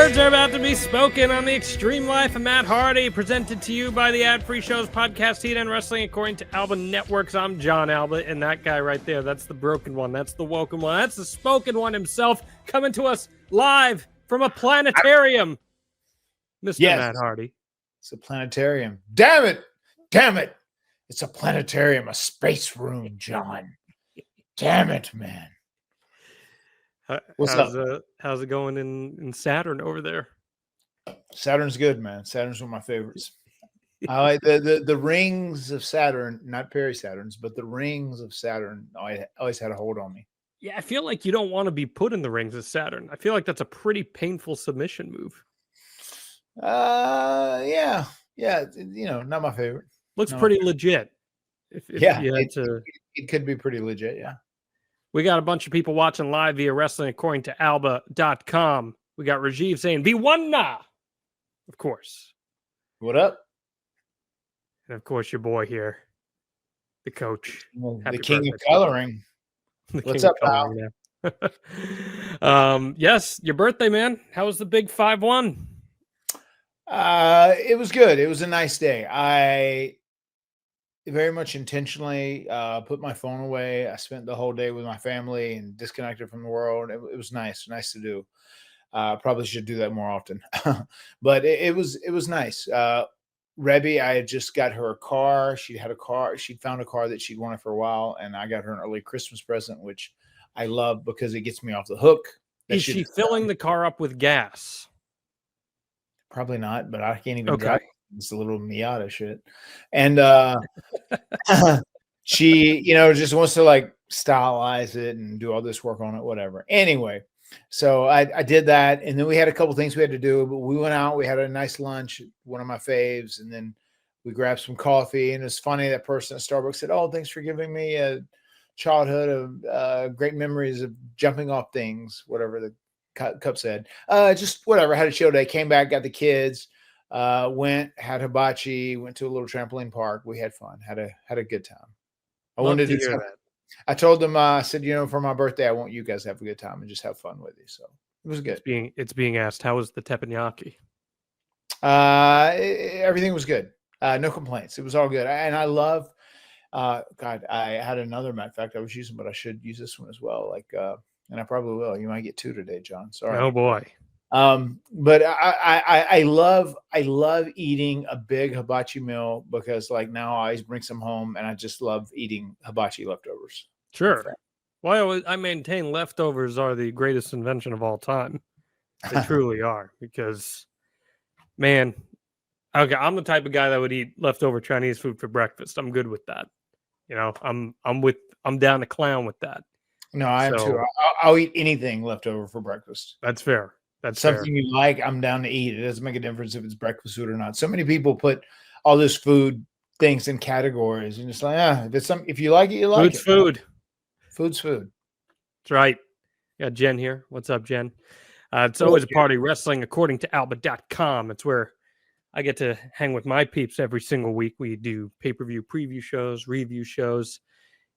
words are about to be spoken on the Extreme Life of Matt Hardy, presented to you by the Ad Free Shows podcast, Heat and Wrestling, according to Alba Networks. I'm John Alba, and that guy right there, that's the broken one. That's the woken one. That's the spoken one himself, coming to us live from a planetarium. Mr. Yes. Matt Hardy. It's a planetarium. Damn it. Damn it. It's a planetarium, a space room, John. Damn it, man. What's up? How's it going in Saturn over there? Saturn's good, man. Saturn's one of my favorites. I like the rings of Saturn, not Perry Saturns, but the rings of Saturn always had a hold on me. Yeah, I feel like you don't want to be put in the rings of Saturn. I feel like that's a pretty painful submission move. Yeah. You know, not my favorite. Looks pretty legit. It could be pretty legit, yeah. We got a bunch of people watching live via wrestling according to alba.com. We got Rajiv saying, V1 nah. Of course. What up? And of course, your boy here, the coach. The king of coloring. What's up, pal? Yes, your birthday, man. How was the big 5-1? It was good. It was a nice day. I very much intentionally put my phone away. I spent the whole day with my family and disconnected from the world. It was nice to do. Probably should do that more often, but it was nice. Rebby, I had just got her a car. She'd found a car that she'd wanted for a while, and I got her an early Christmas present, which I love because it gets me off the hook. Is she filling the car up with gas? Probably not, but I can't even drive. It's a little Miata shit. And she, just wants to like stylize it and do all this work on it, whatever. Anyway, so I did that. And then we had a couple things we had to do, but we went out, we had a nice lunch, one of my faves. And then we grabbed some coffee. And it's funny, that person at Starbucks said, "Oh, thanks for giving me a childhood of great memories of jumping off things," whatever the cup said. Just whatever. Had a chill day, came back, got the kids. Went, had hibachi, went to a little trampoline park. We had fun, had a good time. I wanted to hear that. I told them, I said, for my birthday, I want you guys to have a good time and just have fun with you. So it was good. It's being asked, how was the teppanyaki? Everything was good. No complaints. It was all good. And I love, God, I had another, matter of fact, I was using, but I should use this one as well. And I probably will. You might get two today, John. Sorry. Oh boy. But I love eating a big hibachi meal because now I always bring some home, and I just love eating hibachi leftovers. Sure. Well, I maintain leftovers are the greatest invention of all time. They truly are, because, man, okay, I'm the type of guy that would eat leftover Chinese food for breakfast. I'm good with that. I'm down to clown with that. No, I am too. I'll eat anything leftover for breakfast. That's fair. That's something fair. You like, I'm down to eat. It doesn't make a difference if it's breakfast food or not. So many people put all this food things in categories, and it's like, if you like it, you like it. Food's food. That's right. Got Jen here. What's up, Jen? It's always a party wrestling according to alba.com. It's where I get to hang with my peeps every single week. We do pay-per-view preview shows, review shows.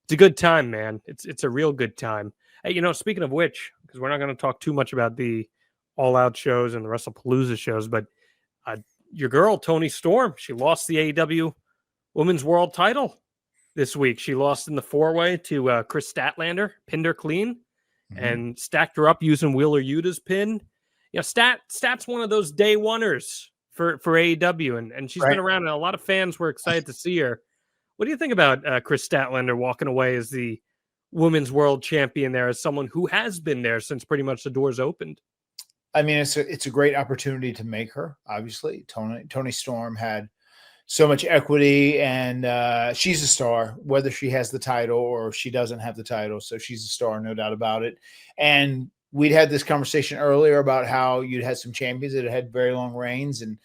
It's a good time, man. It's a real good time. Hey, speaking of which, because we're not going to talk too much about the All Out shows and the WrestlePalooza shows, but your girl, Toni Storm, she lost the AEW Women's World title this week. She lost in the 4-way to Chris Statlander, pinned her clean, and stacked her up using Wheeler Yuta's pin. Stat's one of those day oneers for AEW, and she's been around, and a lot of fans were excited to see her. What do you think about Chris Statlander walking away as the Women's World Champion there, as someone who has been there since pretty much the doors opened? I mean, it's a great opportunity to make her. Obviously, Toni Storm had so much equity, and she's a star, whether she has the title or she doesn't have the title. So she's a star, no doubt about it. And we'd had this conversation earlier about how you'd had some champions that had very long reigns, and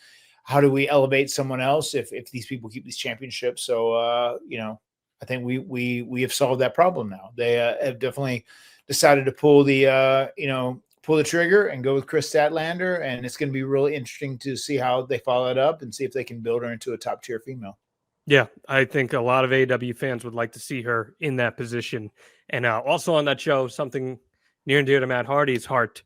how do we elevate someone else if these people keep these championships? So I think we have solved that problem now. They have definitely decided to pull the trigger and go with Chris Statlander, and it's going to be really interesting to see how they follow it up and see if they can build her into a top tier female. Yeah, I think a lot of AEW fans would like to see her in that position. And also on that show, something near and dear to Matt Hardy's heart,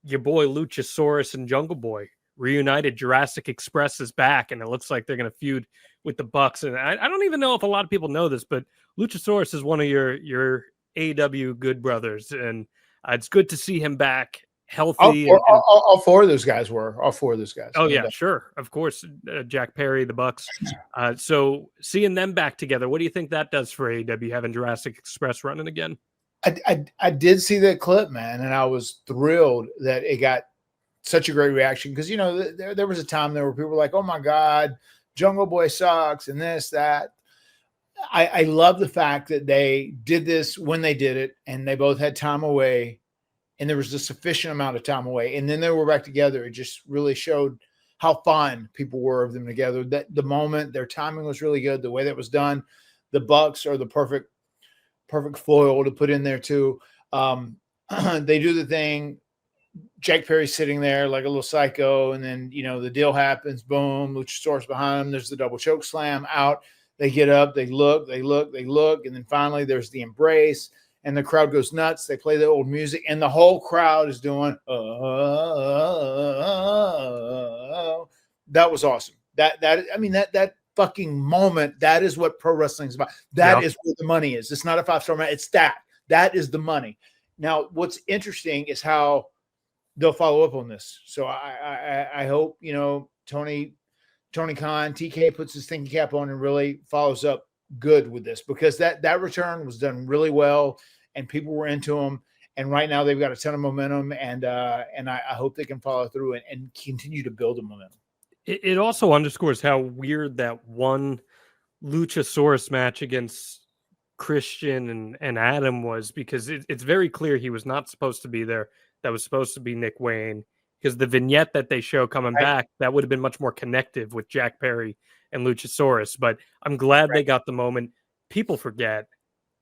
your boy Luchasaurus and Jungle Boy reunited. Jurassic Express is back, and it looks like they're going to feud with the Bucks. And I don't even know if a lot of people know this, but Luchasaurus is one of your AEW good brothers, and it's good to see him back healthy. All four of those guys were. All four of those guys. Oh, yeah, sure. Of course, Jack Perry, the Bucks. So seeing them back together, what do you think that does for AEW, having Jurassic Express running again? I did see that clip, man, and I was thrilled that it got such a great reaction because, you know, there was a time there where people were like, oh, my God, Jungle Boy sucks and this, that. I love the fact that they did this when they did it, and they both had time away, and there was a sufficient amount of time away, and then they were back together. It just really showed how fun people were of them together. That the moment, their timing was really good. The way that was done, the Bucks are the perfect foil to put in there too. They do the thing. Jack Perry's sitting there like a little psycho, and then, you know, the deal happens. Boom, Luchasaurus behind him. There's the double choke slam out. They get up, they look, and then finally there's the embrace, and the crowd goes nuts. They play the old music, and the whole crowd is doing, that was awesome. That fucking moment, that is what pro wrestling is about. That is where the money is. It's not a 5-star match. It's that. That is the money. Now, what's interesting is how they'll follow up on this. So I hope, you know, Tony Khan, TK puts his thinking cap on and really follows up good with this, because that return was done really well and people were into them. And right now they've got a ton of momentum, and I hope they can follow through and continue to build the momentum. It also underscores how weird that one Luchasaurus match against Christian and Adam was, because it's very clear he was not supposed to be there. That was supposed to be Nick Wayne, because the vignette that they show coming back, that would have been much more connective with Jack Perry and Luchasaurus. But I'm glad they got the moment. People forget,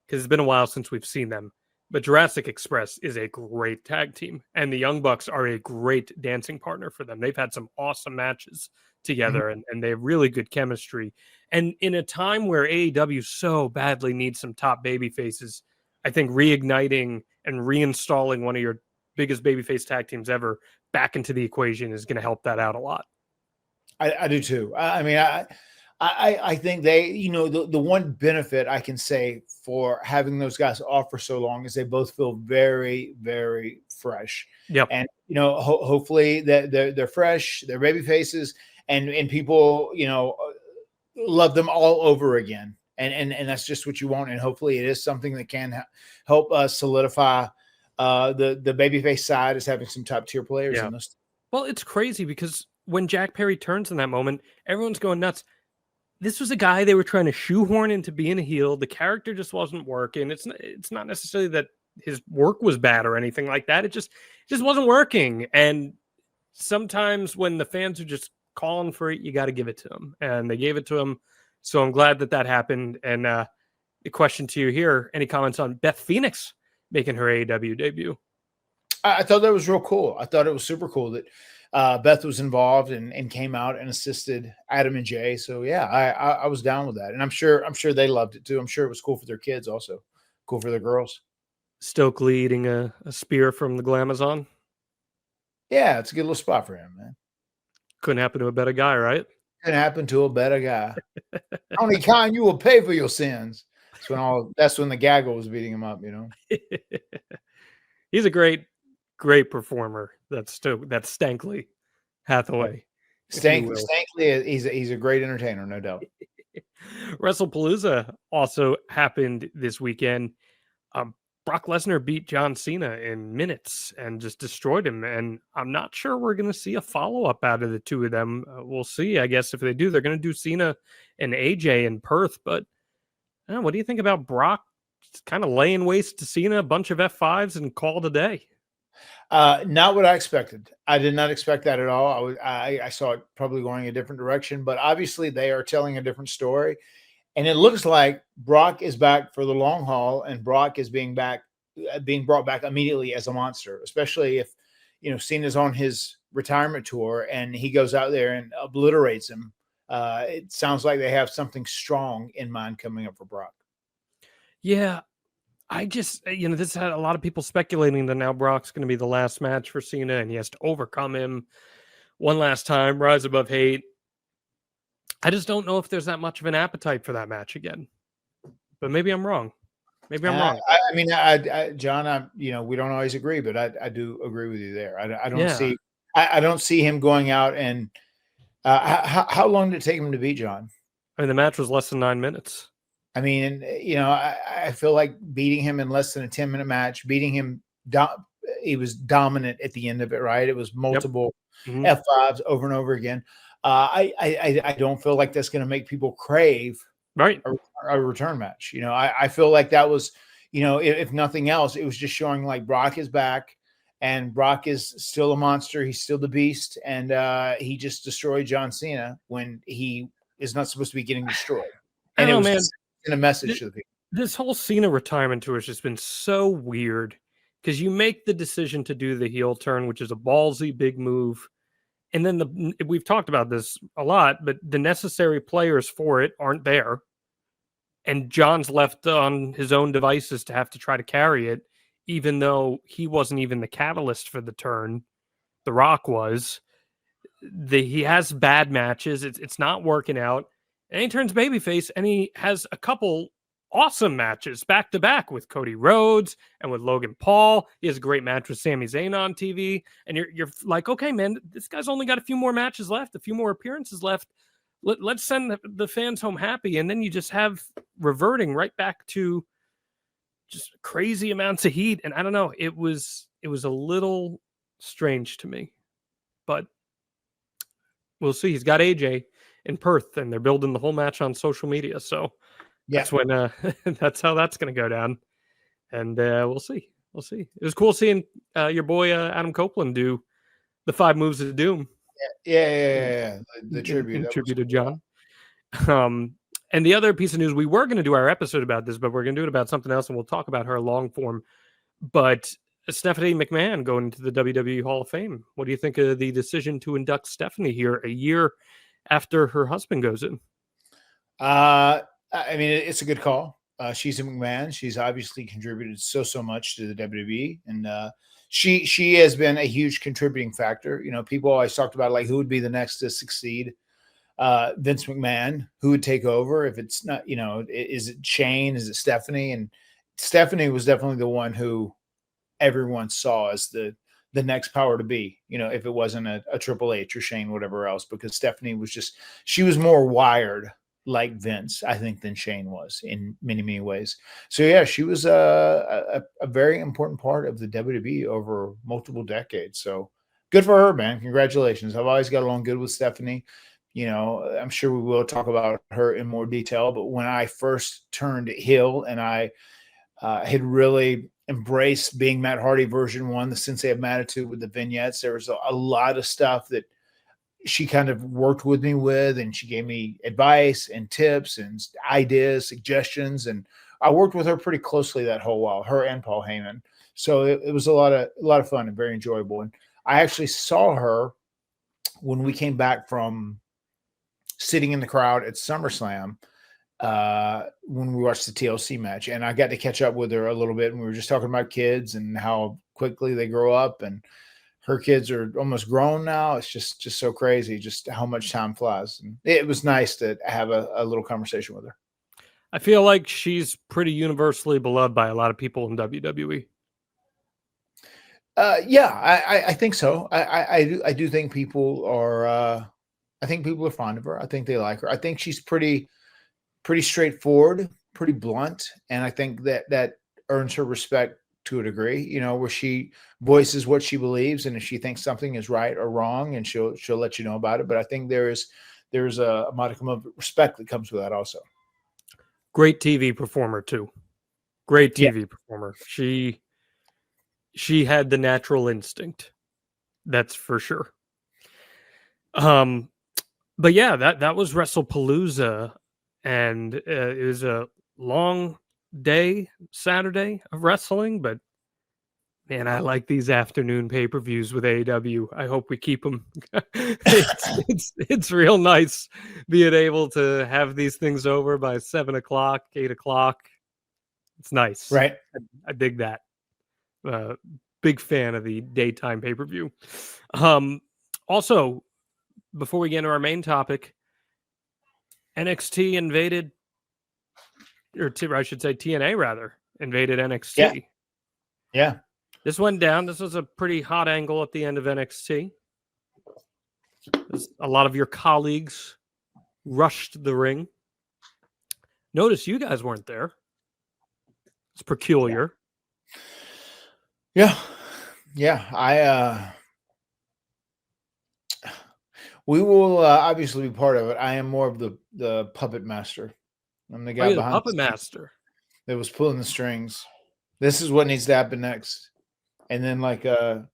because it's been a while since we've seen them. But Jurassic Express is a great tag team, and the Young Bucks are a great dancing partner for them. They've had some awesome matches together, and they have really good chemistry. And in a time where AEW so badly needs some top baby faces, I think reigniting and reinstalling one of your biggest babyface tag teams ever back into the equation is going to help that out a lot. I do too. I think they, you know, the one benefit I can say for having those guys off for so long is they both feel very, very fresh. Yep. And, you know, hopefully they're fresh, they're baby faces, and people, you know, love them all over again. And that's just what you want. And hopefully it is something that can help us solidify the babyface side as having some top tier players in this. Well, it's crazy because when Jack Perry turns in that moment, everyone's going nuts. This was a guy they were trying to shoehorn into being a heel. The character just wasn't working. It's not necessarily that his work was bad or anything like that. It just wasn't working. And sometimes when the fans are just calling for it, you got to give it to them. And they gave it to him. So I'm glad that happened. And the question to you here, any comments on Beth Phoenix making her AEW debut? I thought that was real cool. I thought it was super cool that Beth was involved and came out and assisted Adam and Jay. So yeah, I was down with that, and I'm sure they loved it too. I'm sure it was cool for their kids, also cool for the girls. Stokely eating a spear from the Glamazon. Yeah, it's a good little spot for him, man. Couldn't happen to a better guy, right? Couldn't happen to a better guy. Only kind you will pay for your sins. That's when the gaggle was beating him up, you know. He's a great performer. That's Stankley Hathaway. Stankley, he's a great entertainer, no doubt. WrestlePalooza also happened this weekend. Brock Lesnar beat John Cena in minutes and just destroyed him. And I'm not sure we're going to see a follow-up out of the two of them. We'll see. I guess if they do, they're going to do Cena and AJ in Perth. But what do you think about Brock just kind of laying waste to Cena, a bunch of F5s, and call it a day? Not what I expected. I did not expect that at all. I saw it probably going a different direction, but obviously they are telling a different story. And it looks like Brock is back for the long haul, and Brock is being brought back immediately as a monster, especially if, you know, Cena's on his retirement tour and he goes out there and obliterates him. It sounds like they have something strong in mind coming up for Brock. Yeah. I just, this had a lot of people speculating that now Brock's going to be the last match for Cena and he has to overcome him one last time, rise above hate. I just don't know if there's that much of an appetite for that match again. But maybe I'm wrong. Maybe I'm wrong. I mean, John, we don't always agree, but I do agree with you there. I don't see, I don't see him going out and how long did it take him to beat John? I mean, the match was less than 9 minutes. I mean, I feel like beating him in less than a 10-minute match, beating him, he was dominant at the end of it, right? It was multiple F5s over and over again. I don't feel like that's going to make people crave a return match. I feel like that was, if nothing else, it was just showing like Brock is back and Brock is still a monster. He's still the beast. And he just destroyed John Cena when he is not supposed to be getting destroyed. And it was in a message to the people. This whole Cena retirement tour has just been so weird because you make the decision to do the heel turn, which is a ballsy big move. And then we've talked about this a lot, but the necessary players for it aren't there. And John's left on his own devices to have to try to carry it, even though he wasn't even the catalyst for the turn. The Rock was. He has bad matches. It's not working out. And he turns babyface, and he has a couple awesome matches back to back with Cody Rhodes and with Logan Paul. He has a great match with Sami Zayn on TV. And you're like, okay, man, this guy's only got a few more matches left, a few more appearances left. Let's send the fans home happy. And then you just have reverting right back to just crazy amounts of heat. And I don't know, it was a little strange to me, but we'll see. He's got AJ in Perth and they're building the whole match on social media. So that's when that's how that's going to go down. And we'll see. It was cool seeing your boy Adam Copeland do the 5 moves of doom. Yeah. The tribute. In tribute to John. And the other piece of news, we were going to do our episode about this, but we're going to do it about something else, and we'll talk about her long form. But Stephanie McMahon going into the WWE Hall of Fame. What do you think of the decision to induct Stephanie here a year after her husband goes in? I mean, it's a good call. She's a McMahon. She's obviously contributed so much to the WWE, and she has been a huge contributing factor. People always talked about like who would be the next to succeed Vince McMahon, who would take over if it's not, is it Shane? Is it Stephanie? And Stephanie was definitely the one who everyone saw as the next power to be, if it wasn't a Triple H or Shane, whatever else, because Stephanie was she was more wired like Vince, I think, than Shane was in many, many ways. So yeah, she was a very important part of the WWE over multiple decades. So good for her, man. Congratulations. I've always got along good with Stephanie. I'm sure we will talk about her in more detail, but when I first turned heel and I had really embraced being Matt Hardy version 1, the Sensei of Mattitude with the vignettes, there was a lot of stuff that she kind of worked with me with, and she gave me advice and tips and ideas, suggestions. And I worked with her pretty closely that whole while, her and Paul Heyman. So it was a lot of fun and very enjoyable. And I actually saw her when we came back from sitting in the crowd at SummerSlam when we watched the TLC match, and I got to catch up with her a little bit, and we were just talking about kids and how quickly they grow up, and her kids are almost grown now. It's just so crazy, just how much time flies. And it was nice to have a little conversation with her. I feel like she's pretty universally beloved by a lot of people in WWE. Yeah, I think so. I do think people are. I think people are fond of her. I think they like her. I think she's pretty straightforward, pretty blunt, and I think that earns her respect to a degree. Where she voices what she believes, and if she thinks something is right or wrong, and she'll let you know about it. But I think there's a modicum of respect that comes with that also. Great TV performer too. Great TV performer. She had the natural instinct. That's for sure. But yeah, that was WrestlePalooza, and it was a long day, Saturday of wrestling, but man, I like these afternoon pay-per-views with AEW. I hope we keep them. It's real nice being able to have these things over by 7 o'clock, 8 o'clock. It's nice. Right. I dig that. Big fan of the daytime pay-per-view. Also, before we get into our main topic, NXT invaded, or I should say TNA rather, invaded NXT. Yeah. This went down. This was a pretty hot angle at the end of NXT. A lot of your colleagues rushed the ring. Notice you guys weren't there. It's peculiar. Yeah. We will obviously be part of it. I am more of the puppet master. I'm the guy the behind puppet master that was pulling the strings. This is what needs to happen next. And then the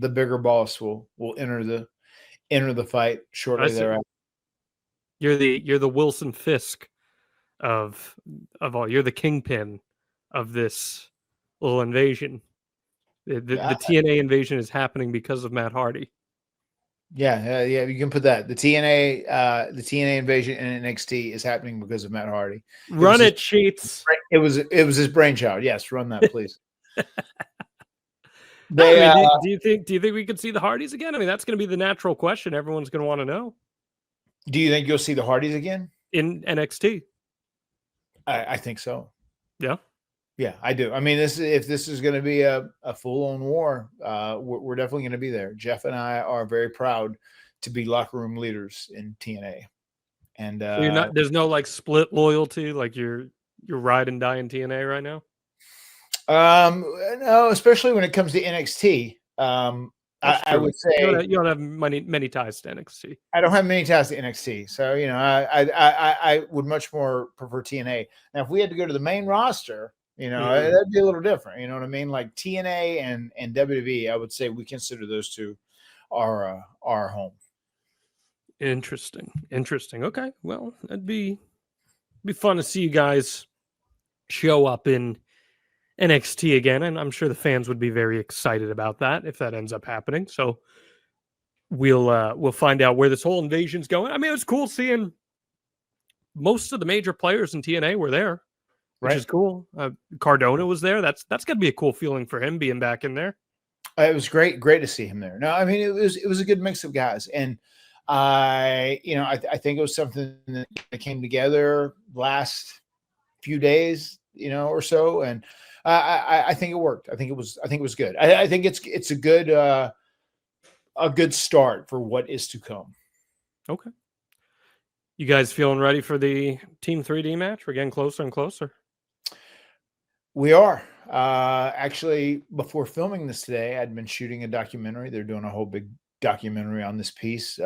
bigger boss will enter the fight shortly thereafter. You're the Wilson Fisk of all. You're the kingpin of this little invasion. The TNA invasion is happening because of Matt Hardy. Yeah, you can put that. The TNA invasion in NXT is happening because of Matt Hardy. Run it, Sheets. It was his brainchild. Yes, run that, please. Do you think we could see the Hardys again? I mean, that's going to be the natural question everyone's going to want to know. Do you think you'll see the Hardys again in NXT? I think so. Yeah, I do. I mean, if this is going to be a full-on war, we're definitely going to be there. Jeff and I are very proud to be locker room leaders in TNA, and so there's no like split loyalty, like you're ride and die in TNA right now. No, especially when it comes to NXT. I would say you don't have many ties to NXT. I don't have many ties to NXT, so I would much more prefer TNA. Now, if we had to go to the main roster, that'd be a little different. You know what I mean? Like TNA and WWE, I would say we consider those two our home. Interesting. Okay, well, it'd be fun to see you guys show up in NXT again, and I'm sure the fans would be very excited about that if that ends up happening. So we'll find out where this whole invasion's going. I mean, it was cool seeing most of the major players in TNA were there, which is cool. Cardona was there. That's gonna be a cool feeling for him being back in there. It was great to see him there. No, I mean it was a good mix of guys, and I think it was something that came together last few days, or so, and I think it worked. I think it was good. I think it's a good start for what is to come. Okay. You guys feeling ready for the Team 3D match? We're getting closer and closer. We are. Actually, before filming this today, I'd been shooting a documentary. They're doing a whole big documentary on this piece.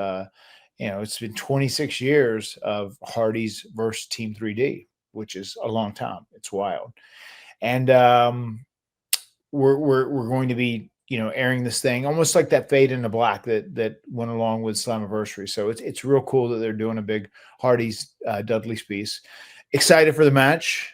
It's been 26 years of Hardy's versus Team 3D, which is a long time. It's wild. And we're going to be, airing this thing almost like that Fade into Black that went along with Slammiversary. So it's real cool that they're doing a big Hardy's Dudley's piece. Excited for the match.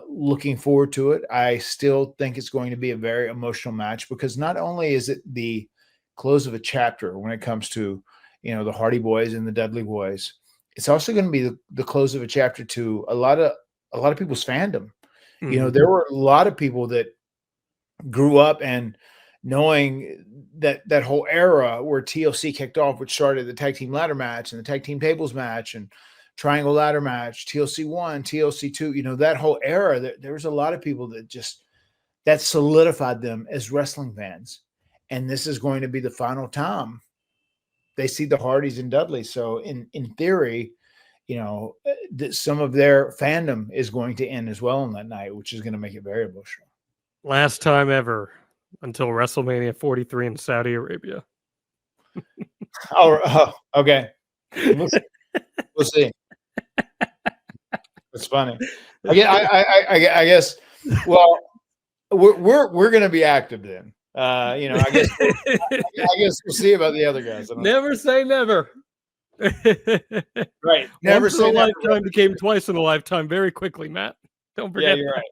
Looking forward to it. I still think it's going to be a very emotional match because not only is it the close of a chapter when it comes to, the Hardy Boys and the Dudley Boys, it's also going to be the close of a chapter to a lot of people's fandom. Mm-hmm. There were a lot of people that grew up and knowing that whole era where TLC kicked off, which started the tag team ladder match and the tag team tables match and triangle ladder match, TLC 1, TLC 2, that whole era, there was a lot of people that solidified them as wrestling fans. And this is going to be the final time they see the Hardys and Dudley. So in theory, some of their fandom is going to end as well on that night, which is going to make it very emotional. Last time ever until WrestleMania 43 in Saudi Arabia. Oh, okay. We'll see. It's funny. I guess. Well, we're going to be active then. I guess we'll see about the other guys. Never say never. Right. Never say never. Lifetime became twice in a lifetime very quickly, Matt. Don't forget. Yeah, you're right.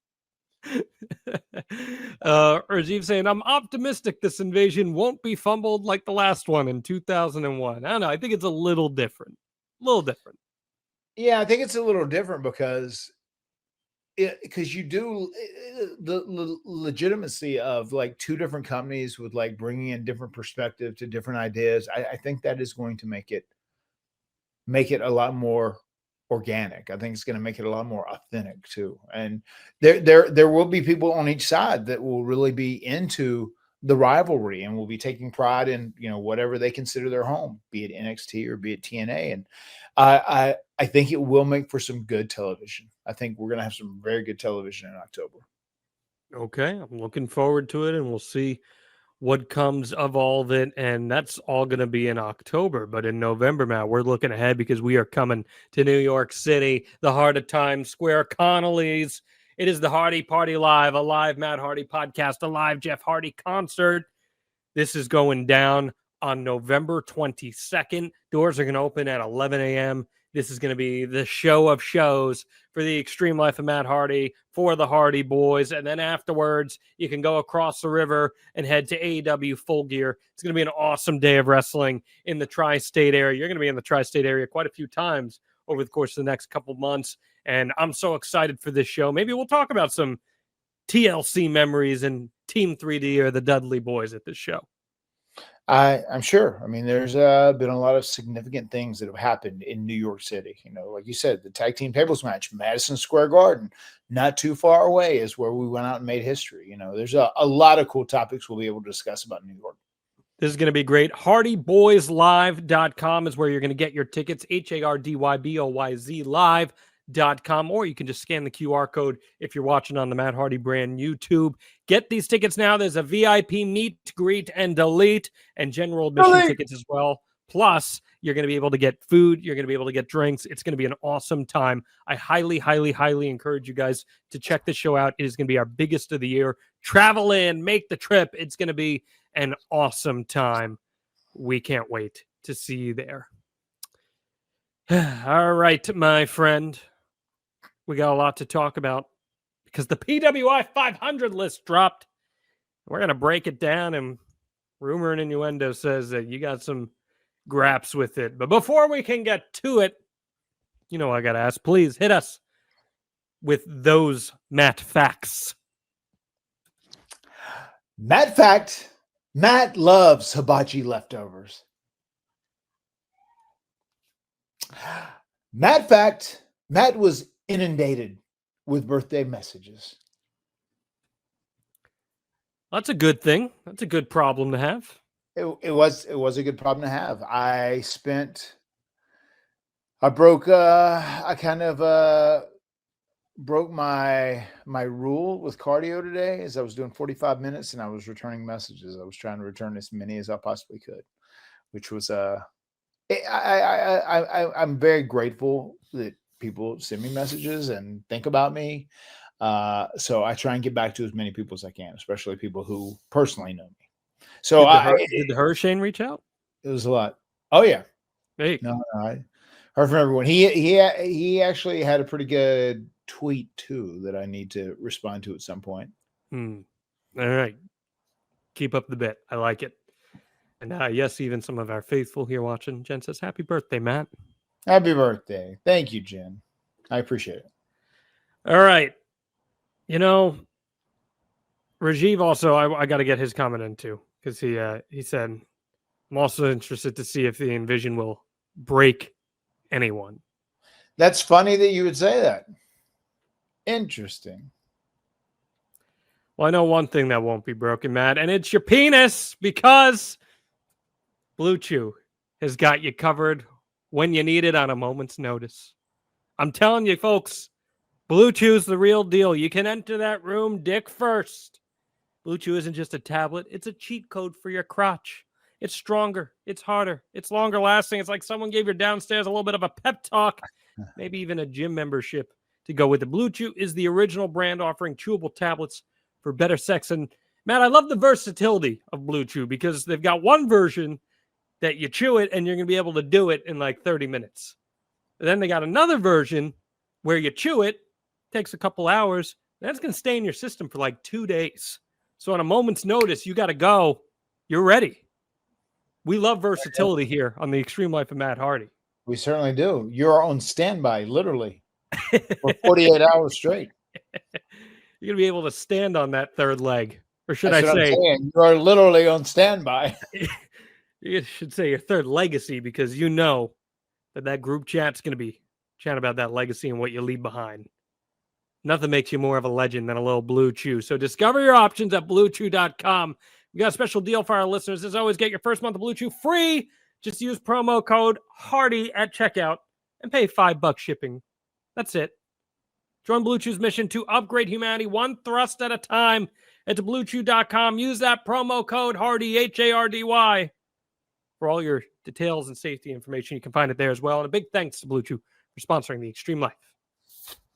Rajiv saying, I'm optimistic this invasion won't be fumbled like the last one in 2001. I don't know. I think it's a little different. Yeah, I think it's a little different because because you do the legitimacy of like two different companies with like bringing in different perspective to different ideas. I think that is going to make it a lot more organic. I think it's going to make it a lot more authentic too. And there will be people on each side that will really be into the rivalry and will be taking pride in, you know, whatever they consider their home, be it NXT or be it TNA. And I think it will make for some good television. I think we're going to have some very good television in October. Okay, I'm looking forward to it, and we'll see what comes of all of it. And that's all going to be in October. But in November, Matt, we're looking ahead because we are coming to New York City, the heart of Times Square, Connolly's. It is the Hardy Party Live, a live Matt Hardy podcast, a live Jeff Hardy concert. This is going down on November 22nd. Doors are going to open at 11 a.m. This is going to be the show of shows for the Extreme Life of Matt Hardy, for the Hardy Boys. And then afterwards, you can go across the river and head to AEW Full Gear. It's going to be an awesome day of wrestling in the tri-state area. You're going to be in the tri-state area quite a few times over the course of the next couple months. And I'm so excited for this show. Maybe we'll talk about some TLC memories and Team 3D or the Dudley Boys at this show. I'm sure. I mean, there's been a lot of significant things that have happened in New York City. You know, like you said, the tag team tables match, Madison Square Garden, not too far away is where we went out and made history. You know, there's a lot of cool topics we'll be able to discuss about New York. This is going to be great. HardyBoysLive.com is where you're going to get your tickets. HARDYBOYZ Live.com, or you can just scan the QR code if you're watching on the Matt Hardy brand YouTube. Get these tickets now. There's a VIP meet, greet, and delete, and general admission tickets as well. Plus, you're going to be able to get food. You're going to be able to get drinks. It's going to be an awesome time. I highly, highly, highly encourage you guys to check this show out. It is going to be our biggest of the year. Travel in, make the trip. It's going to be an awesome time. We can't wait to see you there. All right, my friend. We got a lot to talk about because the PWI 500 list dropped. We're going to break it down, and rumor and innuendo says that you got some graps with it. But before we can get to it, you know I got to ask, please hit us with those Matt facts. Matt fact, Matt loves hibachi leftovers. Matt fact, Matt was inundated with birthday messages. That's a good thing. That's a good problem to have. It was a good problem to have. I broke my rule with cardio today as I was doing 45 minutes and I was returning messages. I was trying to return as many as I possibly could, which was I'm very grateful that people send me messages and think about me. So I try and get back to as many people as I can, especially people who personally know me. So did the Hurricane reach out? It was a lot. Oh yeah. Hey. No, I heard from everyone. He actually had a pretty good tweet too that I need to respond to at some point. All right. Keep up the bit. I like it. And yes, even some of our faithful here watching, Jen says, happy birthday, Matt. Happy birthday. Thank you, Jen. I appreciate it. All right. You know, Rajiv also, I got to get his comment in too, because he said, I'm also interested to see if the Envision will break anyone. That's funny that you would say that. Interesting. Well, I know one thing that won't be broken, Matt, and it's your penis, because Blue Chew has got you covered when you need it on a moment's notice. I'm telling you, folks, Blue Chew's the real deal. You can enter that room dick first. Blue Chew isn't just a tablet. It's a cheat code for your crotch. It's stronger. It's harder. It's longer lasting. It's like someone gave your downstairs a little bit of a pep talk, maybe even a gym membership to go with it. Blue Chew is the original brand offering chewable tablets for better sex. And, Matt, I love the versatility of Blue Chew because they've got one version that you chew it and you're going to be able to do it in like 30 minutes. And then they got another version where you chew it, takes a couple hours, that's going to stay in your system for like 2 days. So on a moment's notice, you got to go. You're ready. We love versatility here on the Extreme Life of Matt Hardy. We certainly do. You're on standby, literally, for 48 hours straight. You're going to be able to stand on that third leg. Or should That's I what I'm say, saying. You are literally on standby. you should say your third legacy, because you know that group chat's going to be chatting about that legacy and what you leave behind. Nothing makes you more of a legend than a little Blue Chew. So discover your options at BlueChew.com. We got a special deal for our listeners. As always, get your first month of Blue Chew free. Just use promo code HARDY at checkout and pay $5 shipping. That's it. Join Blue Chew's mission to upgrade humanity one thrust at a time. Head to BlueChew.com. Use that promo code HARDY, HARDY, for all your details and safety information. You can find it there as well. And a big thanks to Blue Chew for sponsoring the Extreme Life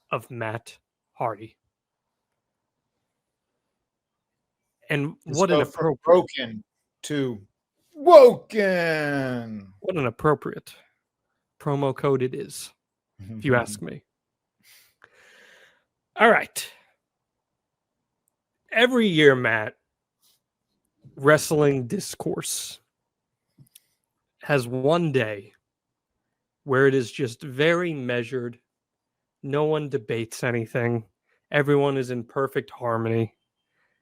of Matt Hardy. And what an appropriate broken to woken. What an appropriate promo code it is, if you ask me. All right. Every year, Matt, Wrestling Discourse has one day where it is just very measured. No one debates anything. Everyone is in perfect harmony.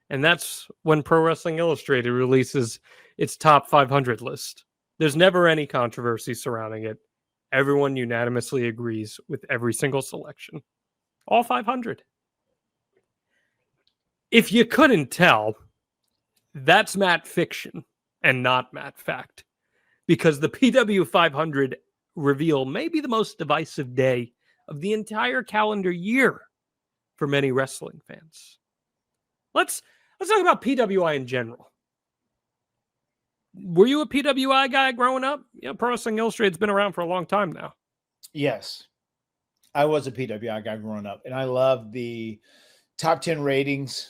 And that's when Pro Wrestling Illustrated releases its top 500 list. There's never any controversy surrounding it. Everyone unanimously agrees with every single selection. All 500. If you couldn't tell, that's Matt Fiction and not Matt Fact. Because the PW 500 reveal may be the most divisive day of the entire calendar year for many wrestling fans. Let's talk about PWI in general. Were you a PWI guy growing up? Pro Wrestling Illustrated's been around for a long time now. Yes. I was a PWI guy growing up, and I loved the top 10 ratings,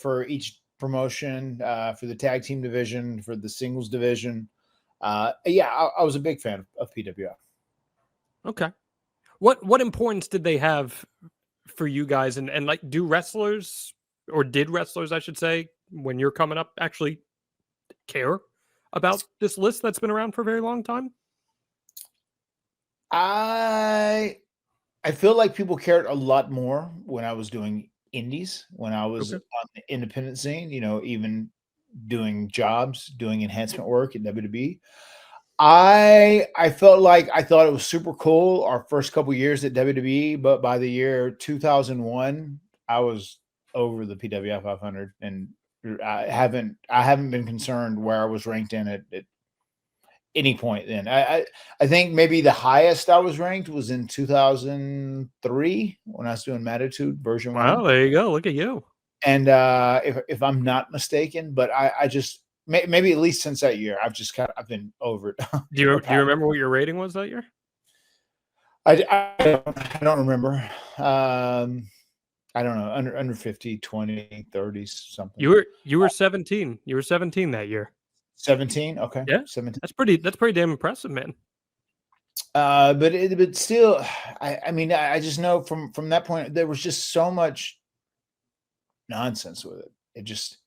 for each promotion, for the tag team division, for the singles division. I was a big fan of PWI. Okay. What importance did they have for you guys? And like, did wrestlers, I should say, when you're coming up, actually care about this list that's been around for a very long time? I feel like people cared a lot more when I was doing indies, when I was on the independent scene, even doing jobs, doing enhancement work at WWE. I felt like I thought it was super cool our first couple years at WWE, but by the year 2001, I was over the PWI 500, and I haven't been concerned where I was ranked in at any point then. I think maybe the highest I was ranked was in 2003 when I was doing Mattitude version 1. Wow, there you go. Look at you. And if I'm not mistaken, but I just maybe at least since that year, I've been over it. Do you remember what your rating was that year? I don't remember. I don't know, under 50, 20, 30, something. You were 17. You were 17 that year. 17? Okay. Yeah. 17. That's pretty damn impressive, man. But still, I mean, I just know from that point, there was just so much nonsense with it. It just,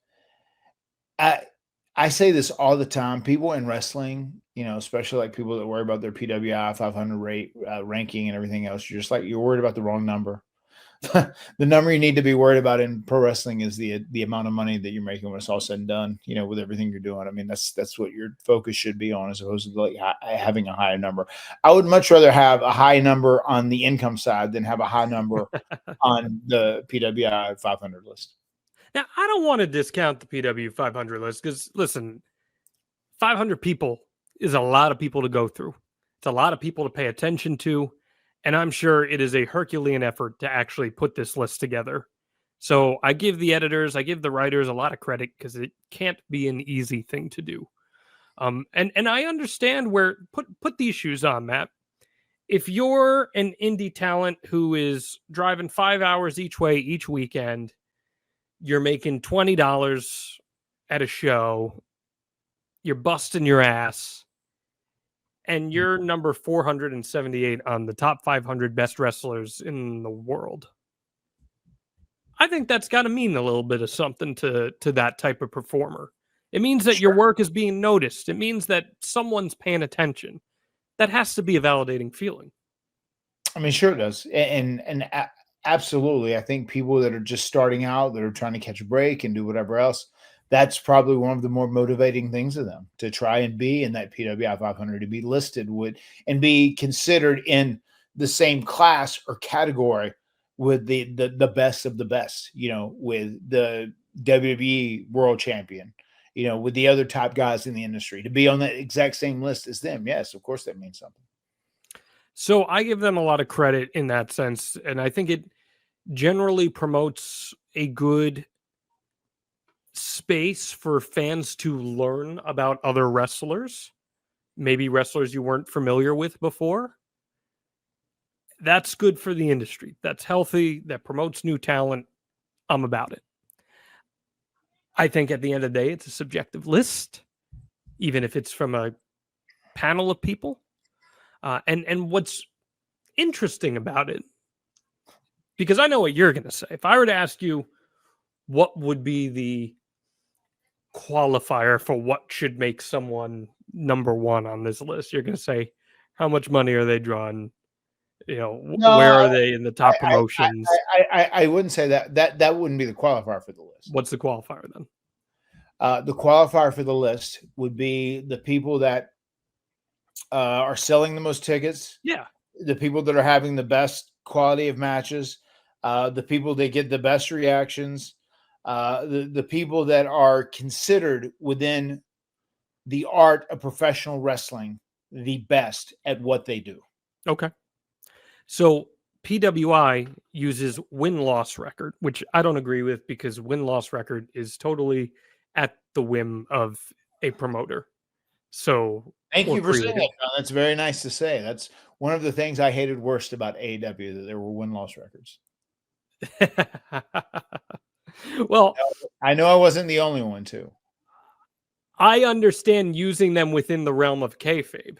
I say this all the time. People in wrestling, especially like people that worry about their PWI 500 ranking and everything else, you're worried about the wrong number. The number you need to be worried about in pro wrestling is the amount of money that you're making when it's all said and done, with everything you're doing. I mean, that's what your focus should be on, as opposed to like having a higher number. I would much rather have a high number on the income side than have a high number on the PWI 500 list. Now, I don't want to discount the PW 500 list, because listen, 500 people is a lot of people to go through. It's a lot of people to pay attention to. And I'm sure it is a Herculean effort to actually put this list together. So I give the editors, I give the writers a lot of credit, because it can't be an easy thing to do. And I understand where put these shoes on, Matt. If you're an indie talent who is driving 5 hours each way each weekend, you're making $20 at a show, you're busting your ass, and you're number 478 on the top 500 best wrestlers in the world. I think that's got to mean a little bit of something to that type of performer. It means that your work is being noticed. It means that someone's paying attention. That has to be a validating feeling. I mean, sure it does. And Absolutely. I think people that are just starting out, that are trying to catch a break and do whatever else, that's probably one of the more motivating things of them to try and be in that PWI 500, to be listed with and be considered in the same class or category with the best of the best, with the WWE world champion, with the other top guys in the industry, to be on that exact same list as them. Yes, of course that means something. So I give them a lot of credit in that sense, and I think it generally promotes a good space for fans to learn about other wrestlers, maybe wrestlers you weren't familiar with before. That's good for the industry. That's healthy. That promotes new talent. I'm about it. I think at the end of the day, it's a subjective list, even if it's from a panel of people. And what's interesting about it, because I know what you're going to say. If I were to ask you what would be the qualifier for what should make someone number one on this list, you're going to say, how much money are they drawing? No, where are they in the top promotions? I wouldn't say that. That wouldn't be the qualifier for the list. What's the qualifier then? The qualifier for the list would be the people that are selling the most tickets. Yeah. The people that are having the best quality of matches, the people that get the best reactions, the people that are considered within the art of professional wrestling the best at what they do. Okay. So PWI uses win-loss record, which I don't agree with, because win-loss record is totally at the whim of a promoter. So thank you for saying that, John. That's very nice to say. That's one of the things I hated worst about AEW, that there were win-loss records. Well, I know I wasn't the only one too. I understand using them within the realm of kayfabe,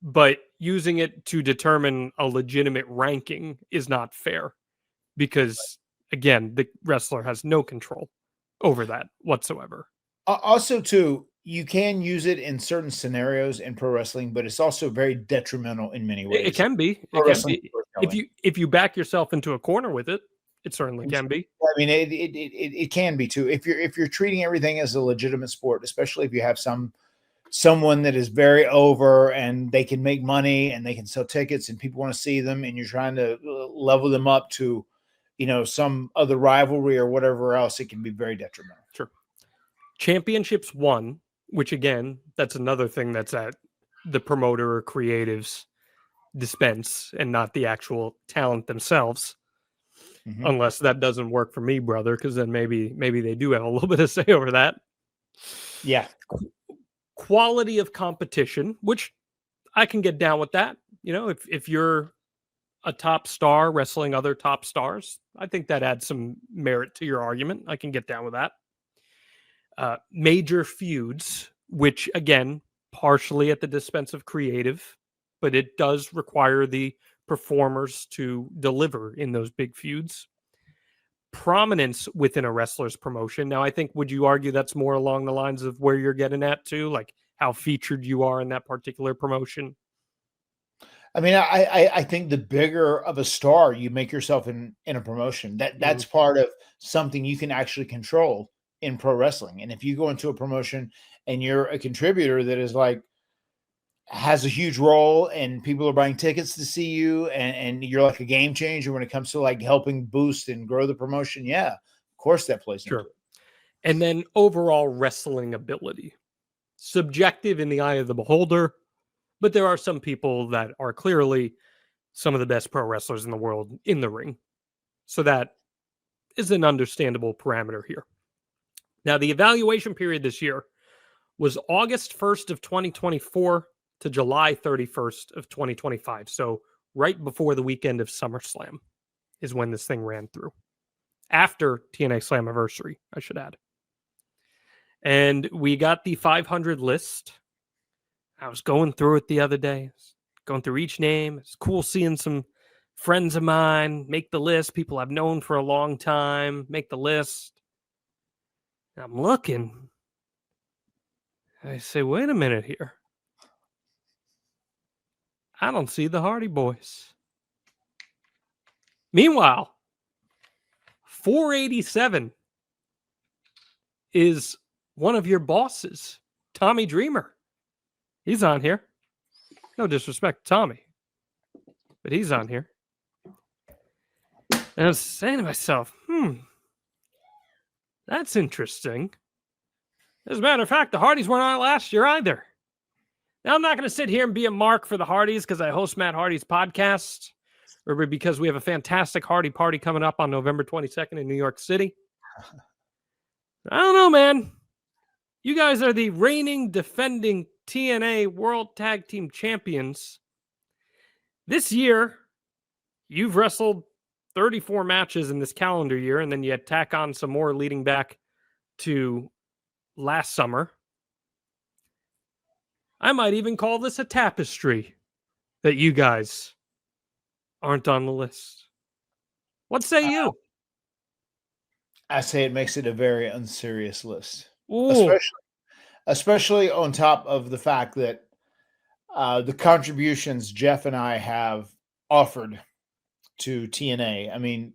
but using it to determine a legitimate ranking is not fair, because, again, the wrestler has no control over that whatsoever. Also, too, you can use it in certain scenarios in pro wrestling, but it's also very detrimental in many ways. It can be. It can be. If you back yourself into a corner with it, it certainly can be. I mean, it can be too. If you're treating everything as a legitimate sport, especially if you have someone that is very over and they can make money and they can sell tickets and people want to see them, and you're trying to level them up to, some other rivalry or whatever else, it can be very detrimental. Sure. Championships won, which again, that's another thing that's at the promoter or creatives dispense and not the actual talent themselves. Mm-hmm. Unless that doesn't work for me, brother, because then maybe they do have a little bit of say over that. Yeah. Quality of competition, which I can get down with that. If you're a top star wrestling other top stars, I think that adds some merit to your argument. I can get down with that. Major feuds, which again, partially at the dispense of creative, but it does require the performers to deliver in those big feuds. Prominence within a wrestler's promotion. Now, I think, would you argue that's more along the lines of where you're getting at too, like how featured you are in that particular promotion? I mean, I think the bigger of a star you make yourself in a promotion, that's part of something you can actually control in pro wrestling. And if you go into a promotion and you're a contributor that is like, has a huge role and people are buying tickets to see you, and you're like a game changer when it comes to like helping boost and grow the promotion, yeah, of course that plays into it. And then overall wrestling ability, subjective in the eye of the beholder, but there are some people that are clearly some of the best pro wrestlers in the world in the ring. So that is an understandable parameter here. Now, the evaluation period this year was August 1st of 2024 to July 31st of 2025. So right before the weekend of SummerSlam is when this thing ran through. After TNA Slammiversary, I should add. And we got the 500 list. I was going through it the other day, going through each name. It's cool seeing some friends of mine make the list, people I've known for a long time make the list. And I'm looking. I say, wait a minute here. I don't see the Hardy Boys. Meanwhile, 487 is one of your bosses, Tommy Dreamer. He's on here. No disrespect to Tommy, but he's on here. And I was saying to myself, that's interesting. As a matter of fact, the Hardys weren't on it last year either. Now, I'm not going to sit here and be a mark for the Hardys because I host Matt Hardy's podcast, or because we have a fantastic Hardy party coming up on November 22nd in New York City. I don't know, man. You guys are the reigning, defending TNA World Tag Team Champions. This year, you've wrestled 34 matches in this calendar year, and then you tack on some more leading back to last summer. I might even call this a tapestry that you guys aren't on the list. What say you? I say it makes it a very unserious list. Ooh. Especially on top of the fact that the contributions Jeff and I have offered to TNA. I mean,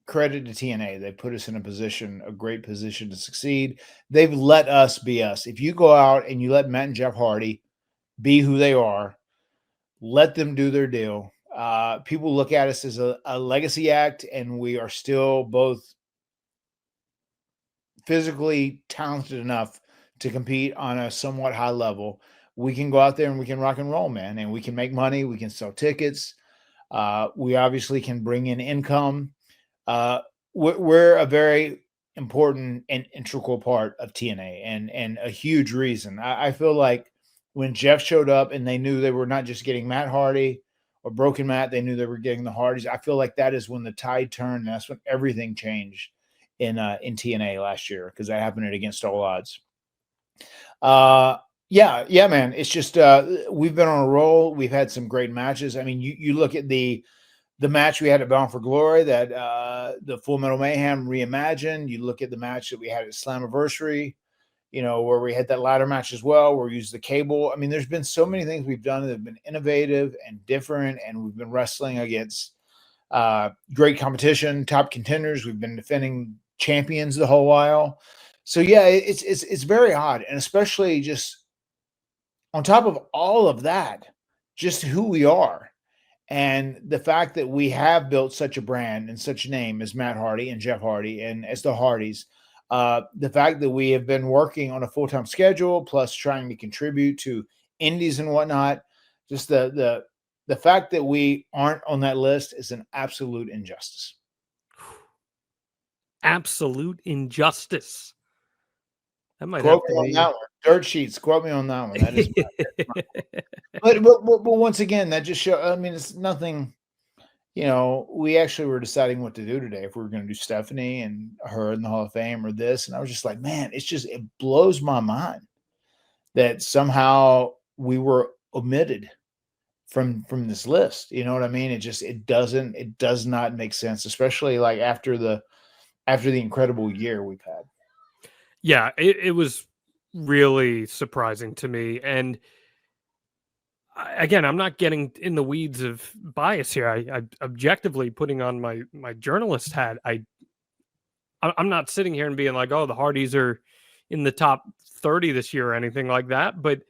credit to TNA. They put us in a great position to succeed. They've let us be us. If you go out and you let Matt and Jeff Hardy be who they are, let them do their deal. People look at us as a legacy act, and we are still both physically talented enough to compete on a somewhat high level. We can go out there and we can rock and roll, man, and we can make money. We can sell tickets. We obviously can bring in income. We're a very important and integral part of TNA, and a huge reason. I feel like when Jeff showed up and they knew they were not just getting Matt Hardy or Broken Matt, they knew they were getting the Hardys. I feel like that is when the tide turned. And that's when everything changed in TNA last year, because that happened at Against All Odds. Yeah, man. It's just we've been on a roll. We've had some great matches. I mean, you look at the match we had at Bound for Glory, that the Full Metal Mayhem reimagined. You look at the match that we had at Slammiversary, where we had that ladder match as well, where we used the cable. I mean, there's been so many things we've done that have been innovative and different, and we've been wrestling against great competition, top contenders. We've been defending champions the whole while. So yeah, it's very odd, and especially just on top of all of that, just who we are. And the fact that we have built such a brand and such a name as Matt Hardy and Jeff Hardy and as the Hardys, the fact that we have been working on a full-time schedule, plus trying to contribute to indies and whatnot, just the fact that we aren't on that list is an absolute injustice. Absolute injustice. That might quote have me to be on that one. Dirt sheets. Quote me on that one. That is but once again, that just shows. I mean, it's nothing. We actually were deciding what to do today, if we were going to do Stephanie and her in the Hall of Fame or this, and I was just like, man, it blows my mind that somehow we were omitted from this list. You know what I mean? It does not make sense, especially like after the incredible year we've had. Yeah, it was really surprising to me. And again, I'm not getting in the weeds of bias here. I objectively putting on my journalist hat. I'm not sitting here and being like, oh, the Hardys are in the top 30 this year or anything like that. But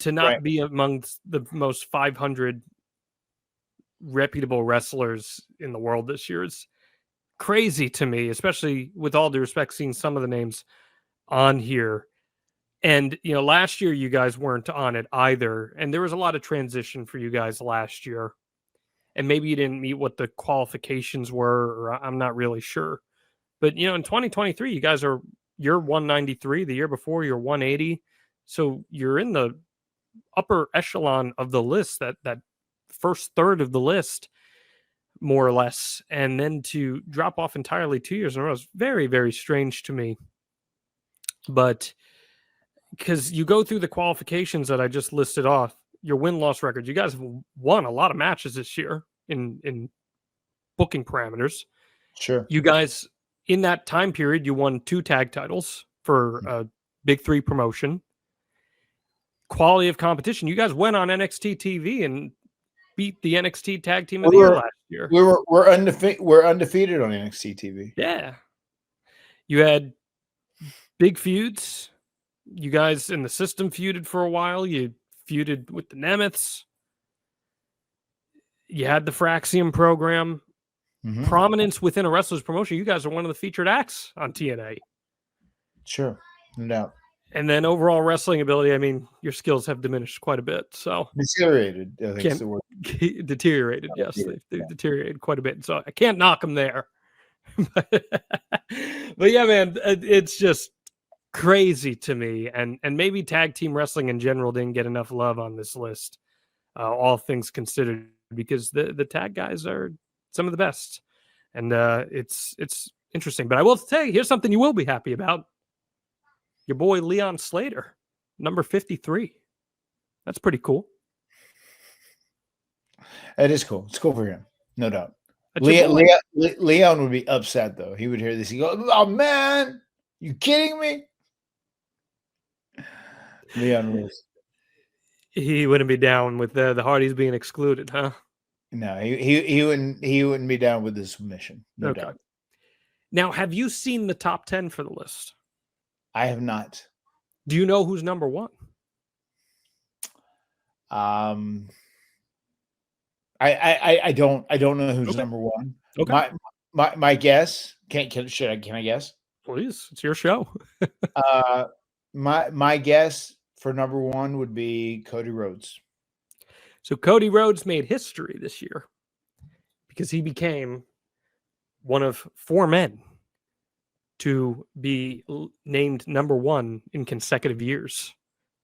to not be amongst the most 500 reputable wrestlers in the world this year is crazy to me, especially with all due respect, seeing some of the names on here. And, last year you guys weren't on it either. And there was a lot of transition for you guys last year. And maybe you didn't meet what the qualifications were, or I'm not really sure. But, in 2023, you're 193. The year before, you're 180. So you're in the upper echelon of the list, that first third of the list, more or less. And then to drop off entirely 2 years in a row is very, very strange to me. But because you go through the qualifications that I just listed off, your win-loss records, you guys have won a lot of matches this year in booking parameters. Sure. You guys, in that time period, you won 2 tag titles for a Big 3 promotion. Quality of competition. You guys went on NXT TV and beat the NXT Tag Team of the Year last year. We're undefeated on NXT TV. Yeah. You had big feuds. You guys in the system feuded for a while. You feuded with the Nemeths. You had the Fraxium program. Mhm. Prominence within a wrestler's promotion. You guys are one of the featured acts on TNA. Sure, no doubt. And then overall wrestling ability, I mean, your skills have diminished quite a bit. So Deteriorated, I think is can't the word. deteriorated. Yes, they've deteriorated quite a bit. So I can't knock them there. But yeah, man, it's just crazy to me. And maybe tag team wrestling in general didn't get enough love on this list, all things considered, because the tag guys are some of the best. And it's interesting. But I will tell you, here's something you will be happy about. Your boy Leon Slater, number 53. That's pretty cool. That is cool. It's cool for him, no doubt. That's your boy. Leon would be upset though. He would hear this. He go, "Oh man, you kidding me?" Leon was. He wouldn't be down with the Hardys being excluded, huh? No, he wouldn't be down with this submission. No doubt. Now, have you seen the top 10 for the list? I have not. Do you know who's number one? I don't know who's number one. Okay. My guess. Can I guess? Please, it's your show. My guess for number one would be Cody Rhodes. So Cody Rhodes made history this year because he became one of 4 men to be named number one in consecutive years,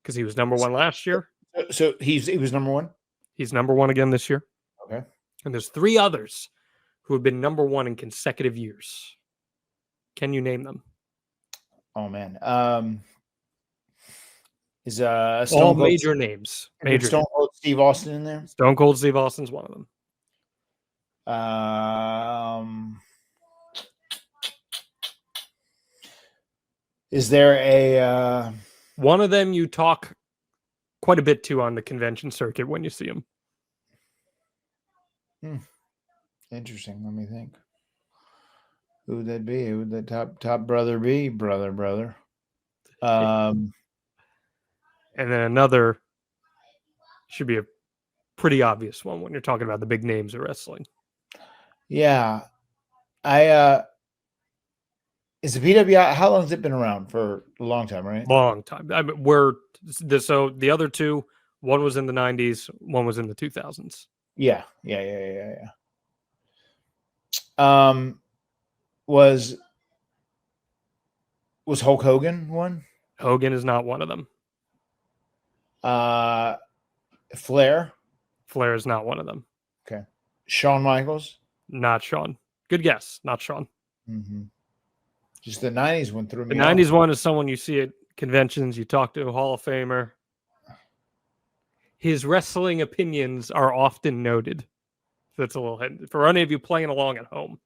because he was number one last year. So he was number one? He's number one again this year. Okay. And there's 3 others who have been number one in consecutive years. Can you name them? Oh man. Is all major names. Major Stone Cold Steve Austin in there? Stone Cold Steve Austin's one of them. Is there a one of them you talk quite a bit to on the convention circuit when you see him? Interesting. Let me think. Who would that be? Who would that top brother be? Brother. And then another should be a pretty obvious one when you're talking about the big names of wrestling. Yeah. Is the PWI, how long has it been around? For a long time, right? Long time. I mean, so the other 2, one was in the 90s, one was in the 2000s. Yeah. Was Hulk Hogan one? Hogan is not one of them. Flair is not one of them. Okay. Shawn Michaels? Not Shawn. Good guess. Not Shawn. Mm-hmm. Just the 90s one threw me The 90s one is someone you see at conventions, you talk to a Hall of Famer. His wrestling opinions are often noted. So that's a little hint for any of you playing along at home.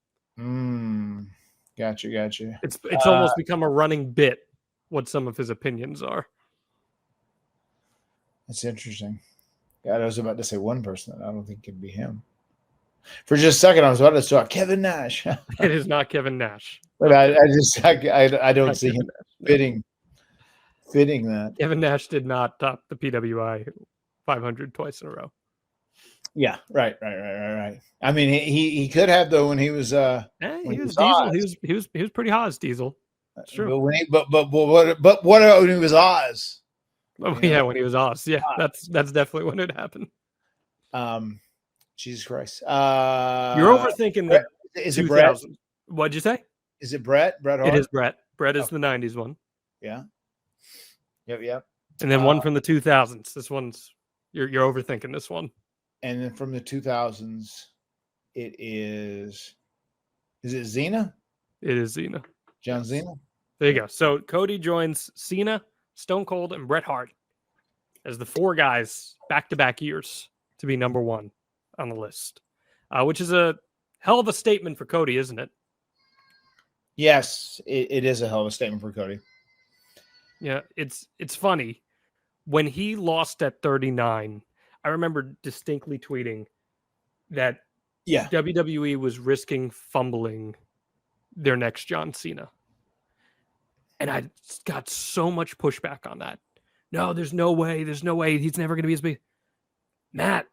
Gotcha. It's almost become a running bit what some of his opinions are. That's interesting. God, I was about to say one person. I don't think it could be him. For just a second, I was about to start Kevin Nash. It is not Kevin Nash. But I don't see him fitting that. Kevin Nash did not top the PWI 500 twice in a row. Yeah, right. I mean, he could have though when he was he was Diesel. He was pretty hot as Diesel. That's true. But what when he was Oz? Yeah, when he was Oz. Yeah, that's definitely when it happened. Jesus Christ. You're overthinking the is it Brett? What'd you say? Is it Brett? Bret Hart? It is Brett. Brett is the 90s one. Yeah. Yep. And then one from the 2000s. This one's you're overthinking this one. And then from the 2000s, it is it Xena? It is Xena. John Cena? There you go. So Cody joins Cena, Stone Cold, and Bret Hart as the 4 guys back-to-back years to be number one on the list, which is a hell of a statement for Cody, isn't it? Yes, it is a hell of a statement for Cody. Yeah, it's funny. When he lost at 39, I remember distinctly tweeting that Yeah. WWE was risking fumbling their next John Cena. And I got so much pushback on that. No, there's no way. There's no way. He's never going to be as big. Matt,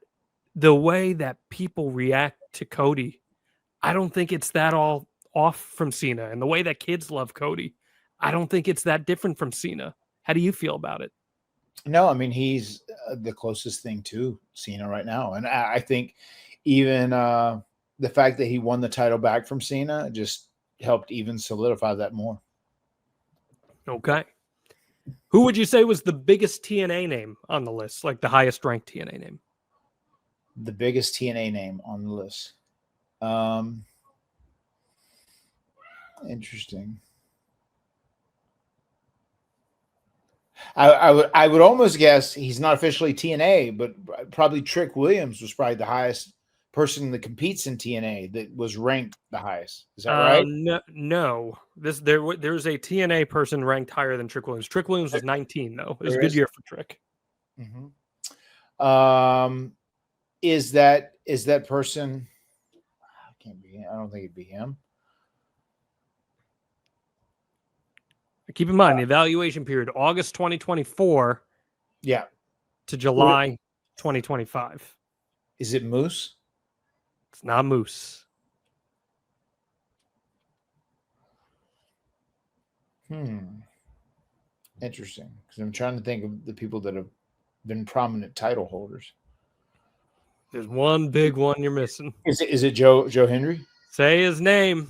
the way that people react to Cody, I don't think it's that all off from Cena. And the way that kids love Cody, I don't think it's that different from Cena. How do you feel about it? No, I mean, he's the closest thing to Cena right now. And I think even the fact that he won the title back from Cena just helped even solidify that more. Okay. Who would you say was the biggest TNA name on the list? Like the highest ranked TNA name? The biggest TNA name on the list. Interesting. I would almost guess he's not officially TNA, but probably Trick Williams was probably the highest person that competes in TNA that was ranked the highest. Is that right? No. There's a TNA person ranked higher than Trick Williams. Trick Williams was 19 though. It was a good year for Trick. Mm-hmm. Is that person? Can't be. I don't think it'd be him. Keep in mind the evaluation period, August 2024. Yeah. To July 2025. Is it Moose? It's not Moose. Interesting. Because I'm trying to think of the people that have been prominent title holders. There's one big one you're missing. Is it Joe Hendry? Say his name.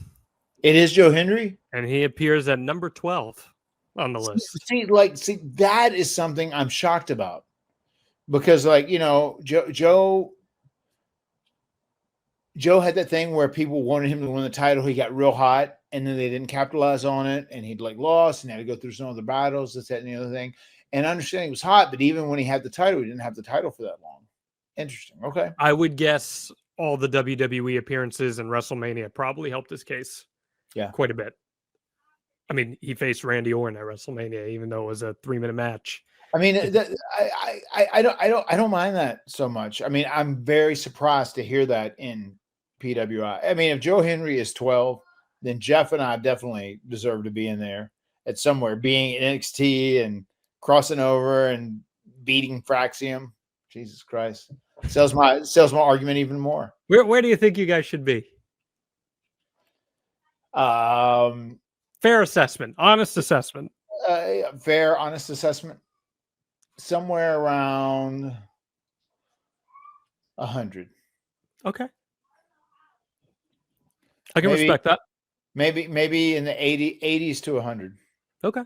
It is Joe Hendry? And he appears at number 12 on the list. See, that is something I'm shocked about. Because, Joe had that thing where people wanted him to win the title. He got real hot, and then they didn't capitalize on it, and he'd lost and had to go through some other battles, this, that, and the other thing. And I understand he was hot, but even when he had the title, he didn't have the title for that long. Interesting. Okay. I would guess all the WWE appearances and WrestleMania probably helped his case. Yeah. Quite a bit. I mean, he faced Randy Orton at WrestleMania, even though it was a 3-minute match. I mean, I don't mind that so much. I mean, I'm very surprised to hear that in PWI. I mean, if Joe Hendry is 12, then Jeff and I definitely deserve to be in there at somewhere, being in NXT and crossing over and beating Fraxium. Jesus Christ. Sells my argument even more. Where do you think you guys should be? Fair assessment, honest assessment. Fair, honest assessment. Somewhere around 100. Okay. I can respect that. Maybe in the 80s to 100. Okay.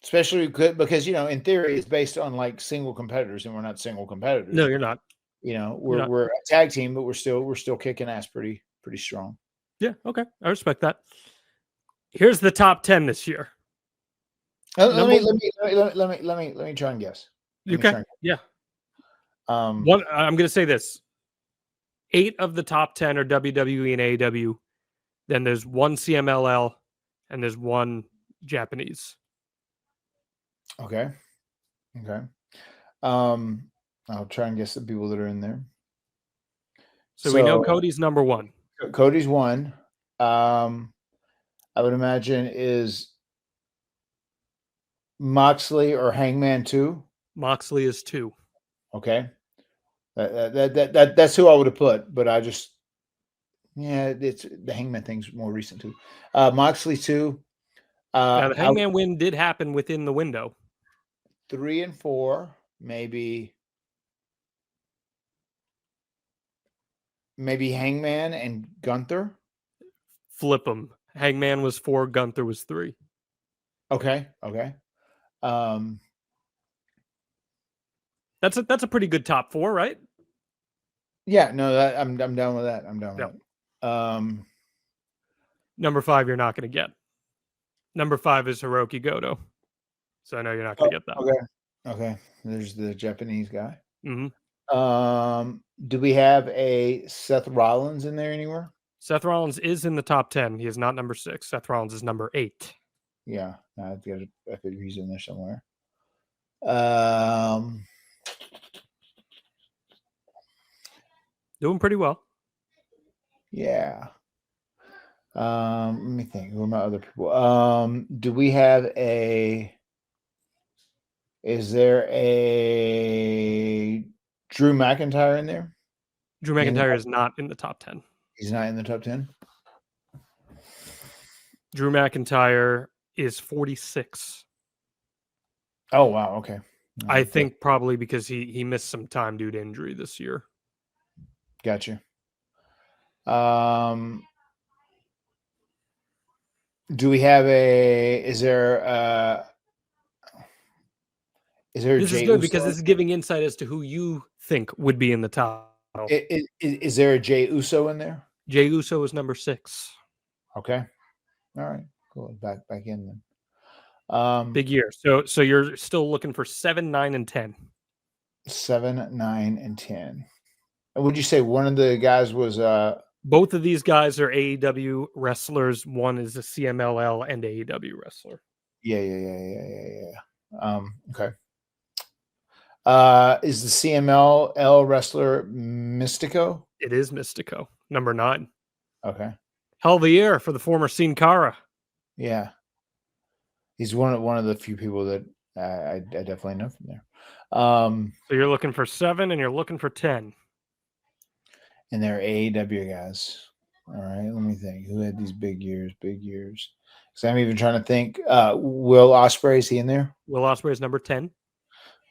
Especially because, in theory, it's based on single competitors, and we're not single competitors. No, you're not. We're a tag team, but we're still kicking ass pretty strong. Yeah. Okay. I respect that. Here's the top 10 this year. Let me try and guess. Yeah. I'm going to say this. 8 of the top 10 are WWE and AEW. Then there's 1 CMLL and there's 1 Japanese. Okay. I'll try and guess the people that are in there. So we know Cody's number 1. Cody's 1. I would imagine is Moxley or Hangman 2. Moxley is 2. Okay. That's who I would have put, but it's the Hangman thing's more recent too. Moxley 2. Now the Hangman win did happen within the window. 3 and 4, maybe Hangman and Gunther. Flip them. Hangman was 4, Gunther was 3. Okay. That's a pretty good top 4, right? Yeah, no, I'm down with that. I'm down with that. Number 5 you're not going to get. Number 5 is Hiroki Goto. So I know you're not going to get that. Okay. There's the Japanese guy. Mm-hmm. Do we have a Seth Rollins in there anywhere? Seth Rollins is in the top 10. He is not number 6. Seth Rollins is number 8. Yeah, I figure he's in there somewhere. Doing pretty well. Yeah. Let me think. Who are my other people? Do we have a? Is there a Drew McIntyre in there? Drew McIntyre is not in the top 10. He's not in the top 10. Drew McIntyre is 46. Oh wow, okay. I think probably because he missed some time due to injury this year. Gotcha. Do we have a? Is there a This Jey is good Uso? because this is giving insight as to who you think would be in the top. Is there a Jey Uso in there? Jey Uso is number 6. Okay. All right. Cool. Back in then. Big year. So you're still looking for 7, 9, and 10. 7, 9, and 10. And would you say one of the guys was both of these guys are AEW wrestlers. One is a CMLL and AEW wrestler. Yeah. Okay. Is the CMLL wrestler Mystico? It is Mystico, number 9. Okay. Hell of a year for the former Sin Cara. Yeah. He's one of the few people that I definitely know from there. So you're looking for 7 and you're looking for 10. And they're AEW guys. All right, let me think. Who had these big years? Because I'm even trying to think. Will Ospreay, is he in there? Will Ospreay is number 10.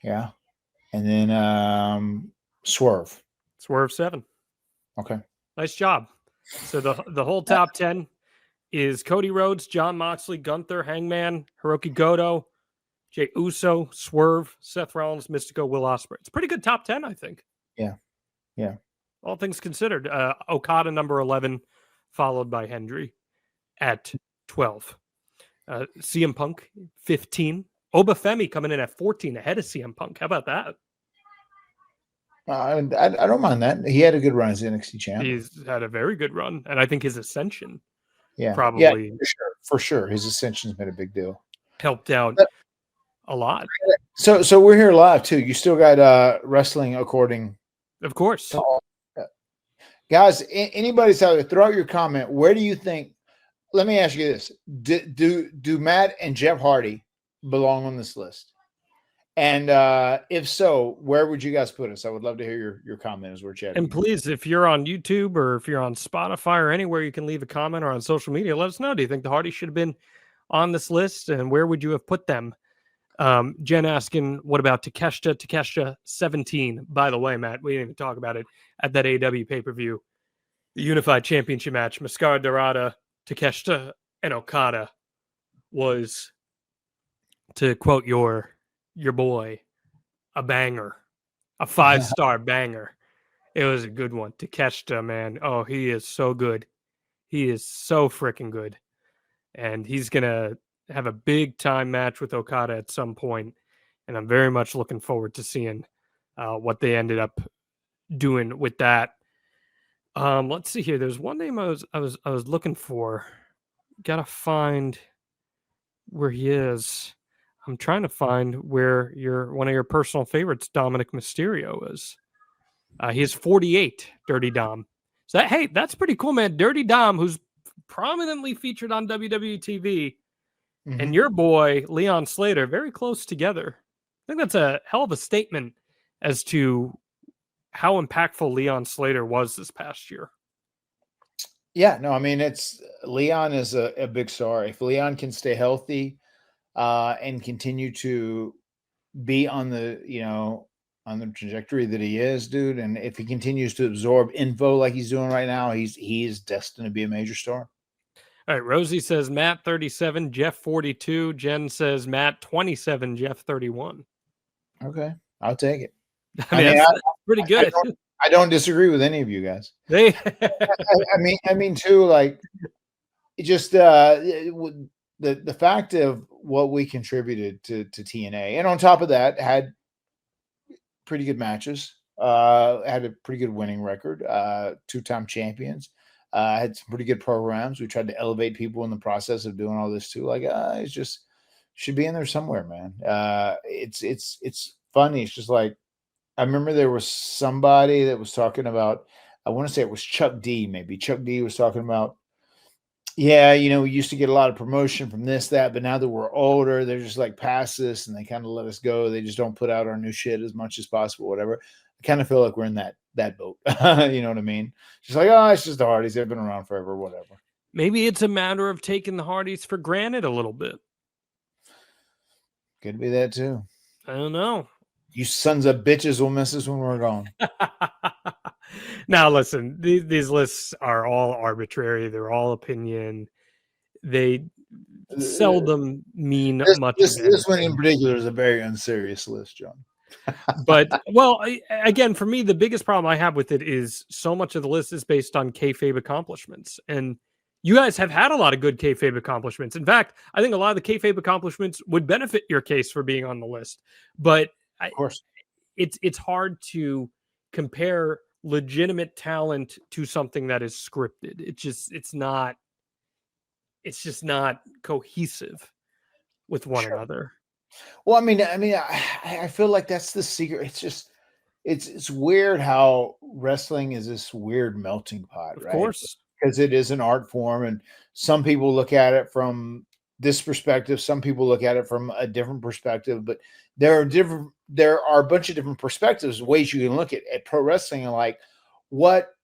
Yeah. And then Swerve. Swerve 7. Okay. Nice job. So the whole top 10 is Cody Rhodes, Jon Moxley, Gunther, Hangman, Hiroki Goto, Jey Uso, Swerve, Seth Rollins, Mystico, Will Ospreay. It's a pretty good top 10, I think. Yeah. All things considered. Okada number 11, followed by Hendry at 12. CM Punk 15. Obafemi coming in at 14, ahead of CM Punk. How about that? I don't mind that. He had a good run as NXT champ. He's had a very good run, and I think his ascension probably for sure. His ascension's been a big deal. Helped out a lot. So we're here live too. You still got wrestling according, of course. Guys, anybody's out there, throw out your comment. Where do you think? Let me ask you this: Do Matt and Jeff Hardy belong on this list? And if so, where would you guys put us? I would love to hear your comment as we're chatting. And please, if you're on YouTube or if you're on Spotify or anywhere, you can leave a comment, or on social media. Let us know. Do you think the Hardys should have been on this list, and where would you have put them? Jen asking, what about Takeshita? Takeshita 17. By the way, Matt, we didn't even talk about it at that AW pay-per-view. The Unified Championship match, Mascara Dorada, Takeshita, and Okada was, to quote your boy, a banger, a 5-star banger. It was a good one. Takeshita, man. Oh, he is so good. He is so freaking good. And he's going to have a big time match with Okada at some point, and I'm very much looking forward to seeing what they ended up doing with that. Let's see here. There's one name I was looking for. Gotta find where he is. I'm trying to find where one of your personal favorites, Dominic Mysterio, is. He is 48, Dirty Dom. So that's pretty cool, man. Dirty Dom, who's prominently featured on WWE TV. And your boy, Leon Slater, very close together. I think that's a hell of a statement as to how impactful Leon Slater was this past year. Yeah, no, I mean, Leon is a big star. If Leon can stay healthy and continue to be on the trajectory that he is, dude, and if he continues to absorb info like he's doing right now, he is destined to be a major star. All right, Rosie says Matt 37, Jeff 42. Jen says Matt 27, Jeff 31. Okay, I'll take it. I mean, that's pretty good. I don't disagree with any of you guys. I mean too, like just the fact of what we contributed to TNA, and on top of that, had pretty good matches, had a pretty good winning record, 2-time champions. Had some pretty good programs. We tried to elevate people in the process of doing all this too. Like, it's just should be in there somewhere, man. It's funny. It's just like, I remember there was somebody that was talking about I want to say it was Chuck D. Maybe Chuck D was talking about, yeah, we used to get a lot of promotion from this, that, but now that we're older, they're just like past this and they kind of let us go. They just don't put out our new shit as much as possible, whatever. I kind of feel like we're in that boat. You know what I mean? Just like, oh, it's just the Hardys. They've been around forever, whatever. Maybe it's a matter of taking the Hardys for granted a little bit. Could be that too. I don't know. You sons of bitches will miss us when we're gone. Now, listen, these lists are all arbitrary. They're all opinion. They seldom mean much. This one in particular is a very unserious list, John. But, well, again, for me, the biggest problem I have with it is so much of the list is based on kayfabe accomplishments. And you guys have had a lot of good kayfabe accomplishments. In fact, I think a lot of the kayfabe accomplishments would benefit your case for being on the list. But of course, it's hard to compare legitimate talent to something that is scripted. It's just not cohesive with one another. Well, I mean, I feel like that's the secret. It's just, it's weird how wrestling is this weird melting pot, right? Of course, because it is an art form, and some people look at it from this perspective. Some people look at it from a different perspective, but there are a bunch of different perspectives, ways you can look at pro wrestling, and like, what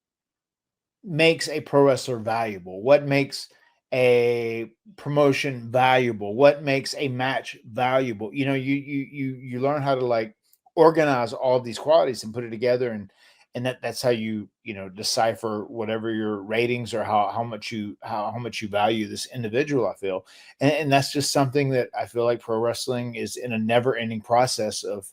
makes a pro wrestler valuable? What makes a promotion valuable? What makes a match valuable? You learn how to like organize all of these qualities and put it together, and that's how you decipher whatever your ratings or how much you value this individual, I feel. And that's just something that I feel like pro wrestling is in a never-ending process of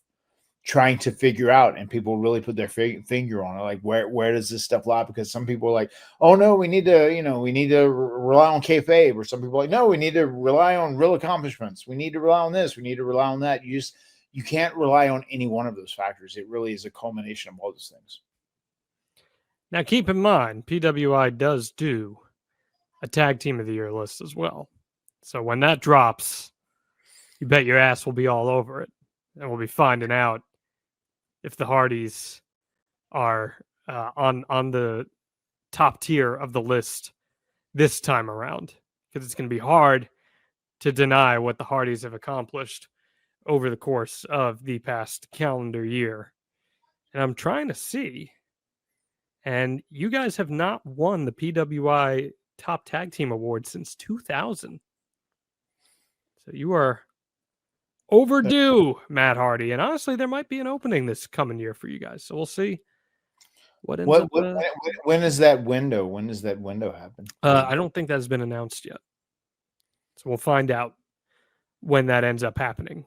trying to figure out, and people really put their finger on it. Like, where does this stuff lie? Because some people are like, oh no, we need to rely on kayfabe, or some people are like, no, we need to rely on real accomplishments. We need to rely on this. We need to rely on that. You can't rely on any one of those factors. It really is a culmination of all those things. Now, keep in mind, PWI does do a tag team of the year list as well. So when that drops, you bet your ass will be all over it. And we'll be finding out if the Hardys are on the top tier of the list this time around, because it's going to be hard to deny what the Hardys have accomplished over the course of the past calendar year. And I'm trying to see, and you guys have not won the PWI Top Tag Team Award since 2000. So you are overdue, Matt Hardy. And honestly, there might be an opening this coming year for you guys. So we'll see what ends up. When is that window? When does that window happen? I don't think that's been announced yet. So we'll find out when that ends up happening.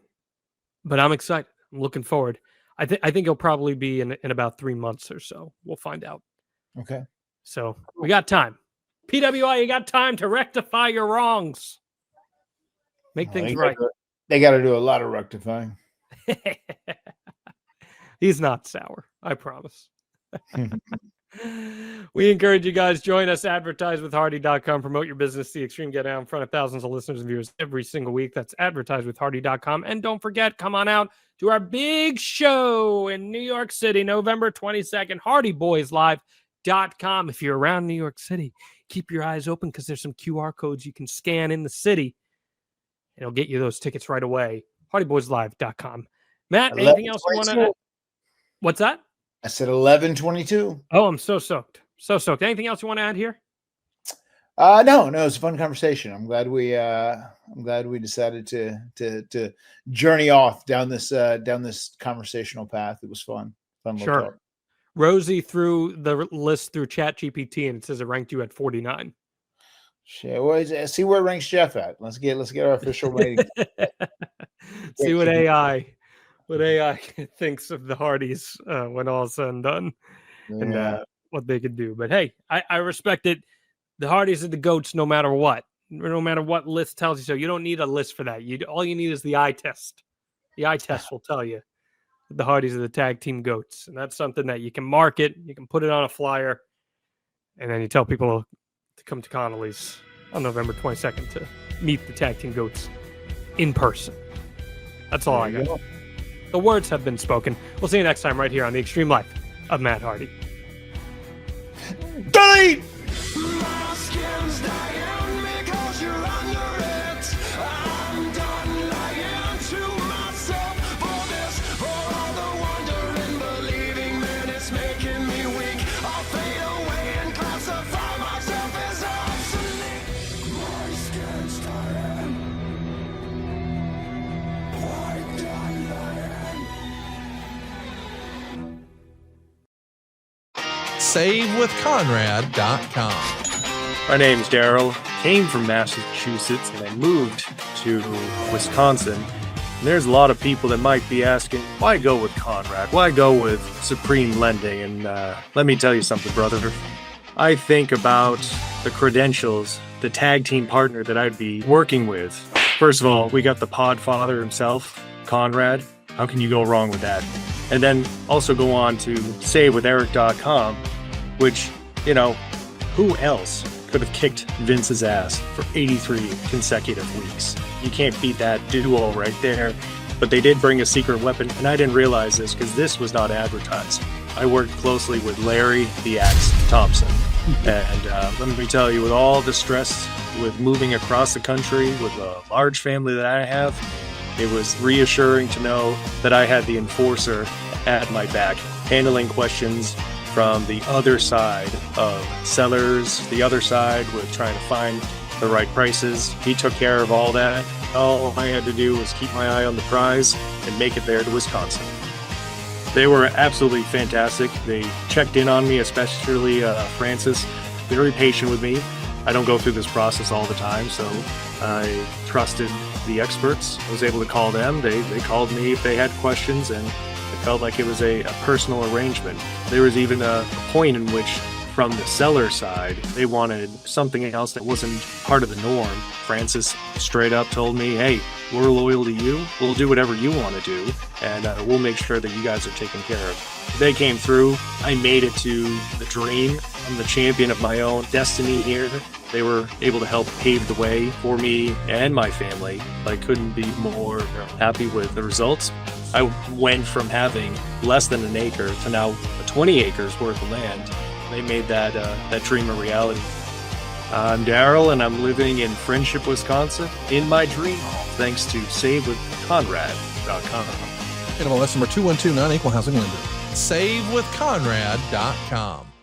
But I'm excited. I'm looking forward. I think it'll probably be in about 3 months or so. We'll find out. Okay. So we got time. PWI, you got time to rectify your wrongs. Make things right. They got to do a lot of rectifying. He's not sour, I promise. We encourage you guys, join us, advertisewithhardy.com, promote your business, the extreme, get out in front of thousands of listeners and viewers every single week. That's advertisewithhardy.com. And don't forget, come on out to our big show in New York City, November 22nd, hardyboyslive.com. If you're around New York City, keep your eyes open, because there's some QR codes you can scan in the city. It'll get you those tickets right away. hardyboyslive.com. Matt, anything else you want to add? What's that? I said 11:22. Oh, I'm so soaked. So soaked. Anything else you want to add here? No, it's a fun conversation. I'm glad we decided to journey off down this conversational path. It was fun. Sure. Talk. Rosie threw the list through ChatGPT, and it says it ranked you at 49. Shit, well, see where it ranks Jeff at. Let's get our official rating. See what AI thinks of the Hardys when all's said and done, and what they could do. But hey, I respect it. The Hardys are the GOATs no matter what. No matter what list tells you so. You don't need a list for that. All you need is the eye test. The eye test will tell you that the Hardys are the tag team GOATs. And that's something that you can market. You can put it on a flyer. And then you tell people to come to Connolly's on November 22nd to meet the tag team GOATs in person. That's all I got. The words have been spoken. We'll see you next time right here on The Extreme Life of Matt Hardy. Delete! My skin's dying because you're under it. I'm done lying to myself for this, for all the wonder in believing that it's making me weak. I'll fade away and classify myself as obsolete. My skin's dying. I'm done lying. SaveWithConrad.com. My name's Daryl. Came from Massachusetts and I moved to Wisconsin. And there's a lot of people that might be asking, why go with Conrad? Why go with Supreme Lending? And let me tell you something, brother. I think about the credentials, the tag team partner that I'd be working with. First of all, we got the podfather himself, Conrad. How can you go wrong with that? And then also go on to SaveWithEric.com, which, you know, who else could have kicked Vince's ass for 83 consecutive weeks? You can't beat that duo right there. But they did bring a secret weapon, and I didn't realize this because this was not advertised. I worked closely with Larry the Axe Thompson. And let me tell you, with all the stress with moving across the country with a large family that I have, it was reassuring to know that I had the enforcer at my back, handling questions from the other side of sellers, the other side with trying to find the right prices. He took care of all that. All I had to do was keep my eye on the prize and make it there to Wisconsin. They were absolutely fantastic. They checked in on me, especially Francis, very patient with me. I don't go through this process all the time, so I trusted the experts. I was able to call them. They called me if they had questions, and it felt like it was a personal arrangement. There was even a point in which, from the seller side, they wanted something else that wasn't part of the norm. Francis straight up told me, hey, we're loyal to you. We'll do whatever you want to do, and we'll make sure that you guys are taken care of. They came through. I made it to the dream. I'm the champion of my own destiny here. They were able to help pave the way for me and my family. I couldn't be more happy with the results. I went from having less than an acre to now 20 acres worth of land. They made that dream a reality. I'm Daryl, and I'm living in Friendship, Wisconsin, in my dream home, thanks to SaveWithConrad.com. NMLS number 2129, equal housing lender. SaveWithConrad.com.